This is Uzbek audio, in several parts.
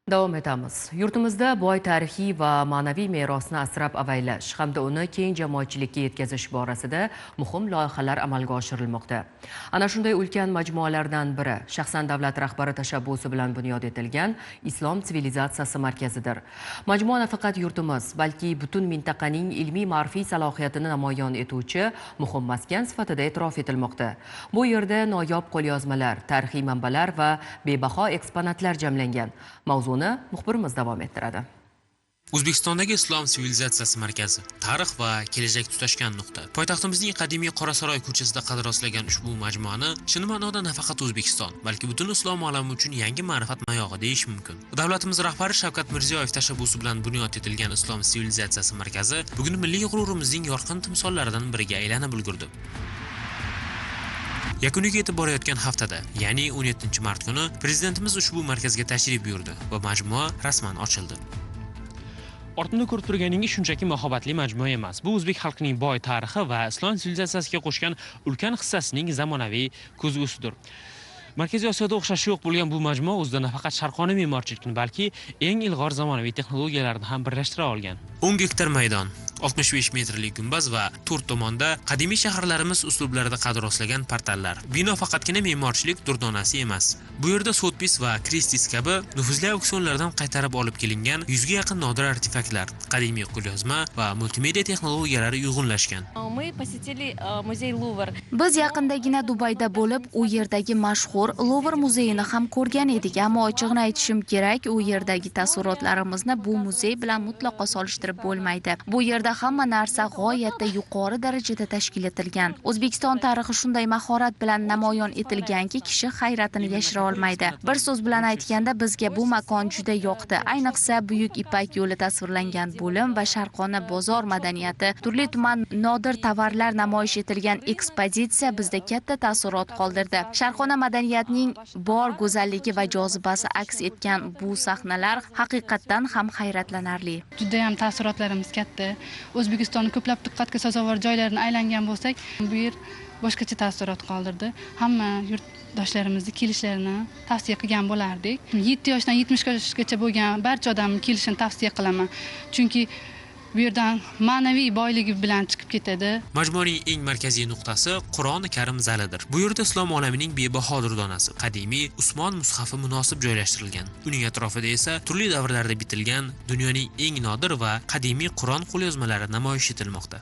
Davom etamiz. Yurtimizda boy tarixiy va ma'naviy merosni asrab-avaylash hamda uni keng jamoatchilikka yetkazish borasida muhim loyihalar amalga oshirilmoqda. Ana shunday ulkan majmualardan biri shaxsan davlat rahbari tashabbusi bilan bunyod etilgan Islom sivilizatsiyasi markazidir. Majmua nafaqat yurtimiz, balki butun mintaqaning ilmiy-ma'rifiy salohiyatini namoyon etuvchi muhim maskan sifatida e'tirof etilmoqda. Bu yerda noyob qo'lyozmalar, tarixiy manbalar va bebaho eksponatlar jamlangan. Mavzuni muxbirimiz davom ettiradi. O'zbekistondagi Islom sivilizatsiyasi markazi tarix va kelajak tutashgan nuqta. Poytaxtimizning qadimiy Qorasaroy ko'chasida qad rostlagan ushbu majmuani chin ma'noda nafaqat O'zbekiston, balki butun islom olami uchun yangi ma'rifat mayog'i deyish mumkin. Davlatimiz rahbari Shavkat Mirziyoyev tashabbusi bilan bunyod etilgan Islom sivilizatsiyasi markazi bugun milliy g'ururimizning yorqin timsollaridan biriga aylanib ulgurdi. Yakuniga yetib borayotgan haftada, ya'ni 17-mart kuni prezidentimiz ushbu markazga tashrif buyurdi va majmua rasman ochildi. Ortimda ko'rib turganingiz shunchaki mahobatli majmua emas. Bu o'zbek xalqining boy tarixi va islom sivilizatsiyasiga qo'shgan ulkan hissasining zamonaviy ko'zgusidir. Markaziy Osiyoda o'xshashi yo'q bo'lgan bu majmua o'zida nafaqat sharqona me'morchilikni, balki eng ilg'or zamonaviy texnologiyalarni ham birlashtira olgan. 10 gektar maydon, 65 metrlik gumbaz va 4 tomonda qadimiy shaharlarimiz uslublarida qad rostlagan portallar. Bino faqatgina me'morchilik durdonasi emas. Bu yerda Sotpis va Kristis kabi nufuzli auksionlardan qaytarib olib kelingan 100 ga yaqin nodir artefaktlar, qadimiy qo'lyozma va multimedia texnologiyalari uyg'unlashgan. Biz yaqindagina Dubayda bo'lib, u yerdagi mashhur Louvr muzeyini ham ko'rgan edik, ammo ochig'ini aytishim kerak, u yerdagi taassurotlarimizni bu muzey bilan mutlaqo solishtirib bo'lmaydi. Bu yerda hamma narsa g'oyatda yuqori darajada tashkil etilgan. O'zbekiston tarixi shunday mahorat bilan namoyon etilganki, kishi hayratini yashira olmaydi. Bir so'z bilan aytganda, bizga bu makon juda yoqdi. Ayniqsa Buyuk Ipak yo'li tasvirlangan bo'lim va sharqona bozor madaniyati, turli tuman nodir tovarlar namoyish etilgan ekspozitsiya bizda katta taassurot qoldirdi. Sharqona madaniyatning bor go'zalligi va jozibasi aks etgan bu sahnalar haqiqatdan ham hayratlanarli. Juda ham taassurotlarimiz katta. O'zbekistonning ko'plab diqqatga sazovor joylarini aylangan bo'lsak, bu yer boshqacha taassurot qoldirdi. Hamma yurtdoshlarimizni kelishlarini tavsiya qilgan bo'lardik. 7 yoshdan 70 yoshgacha bo'lgan barcha odam kelishini tavsiya qilaman. Chunki bu yerdan ma'naviy boyligi bilan chiqib ketadi. Majmuaning eng markaziy nuqtasi Qur'oni Karim zalidir. Bu yerda islom olamining bebaho durdonasi, qadimiy Usmon mushafi munosib joylashtirilgan. Uning atrofida esa turli davrlarda bitilgan dunyoning eng nodir va qadimiy Qur'on qo'lyozmalari namoyish etilmoqda.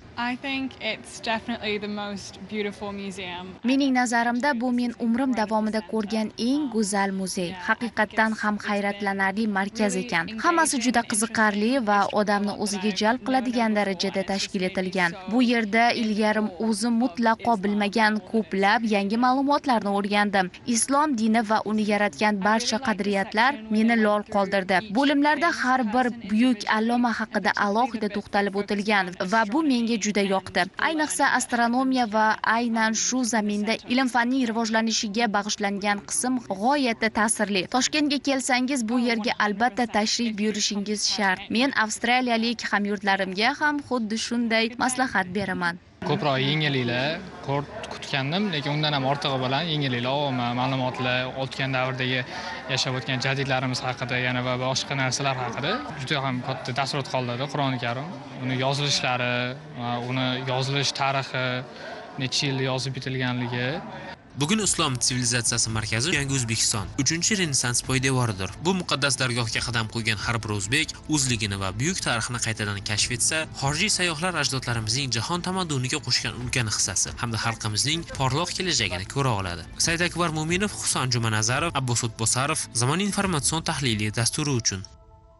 Mening nazarimda bu men umrim davomida ko'rgan eng go'zal muzey. Haqiqatdan ham hayratlanarli markaz ekan. Hammasi juda qiziqarli va odamni o'ziga jalb qiladigan darajada tashkil etilgan. Bu yerda ilgari o'zim mutlaqo bilmagan ko'plab yangi ma'lumotlarni o'rgandim. Islom dini va uni yaratgan barcha qadriyatlar meni lol qoldirdi. Bo'limlarda har bir buyuk alloma haqida alohida to'xtalib o'tilgan va bu menga juda yoqdi. Ayniqsa astronomiya va aynan shu zaminda ilm-fanning rivojlanishiga bag'ishlangan qism g'oyatda ta'sirli. Toshkentga kelsangiz, bu yerga albatta tashrif buyurishingiz shart. Men avstraliyalik hamyurtlarimga ham xuddi shunday maslahat beraman. Ko'proq yengilliklar kutgandim, lekin undan ham ortig'i bilan yengilliklar, ma'lumotlar, o'tgan davrdagi yashab o'tgan jadidlarimiz haqida, yana va boshqa narsalar haqida juda ham katta taassurot qoldirdi Qur'oni Karim. Uni yozilishlari, uni yozilish tarixi, necha yil yozib bitilganligi. Bugun Islom sivilizatsiyasi markazi Yangi O'zbekiston 3-renessans poydevoridir. Bu muqaddas dargohga qadam qo'ygan har bir o'zbek o'zligini va buyuk tarixini qaytadan kashf etsa, xorijiy sayyohlar ajdodlarimizning jahon tamadduniga qo'shgan ulkan hissasi hamda xalqimizning porloq kelajagini ko'ra oladi. Saidakbar Mo'minov, Husan Jumanazarov, Abbosud Bosarov, Zamon informatsion tahliliy dasturi uchun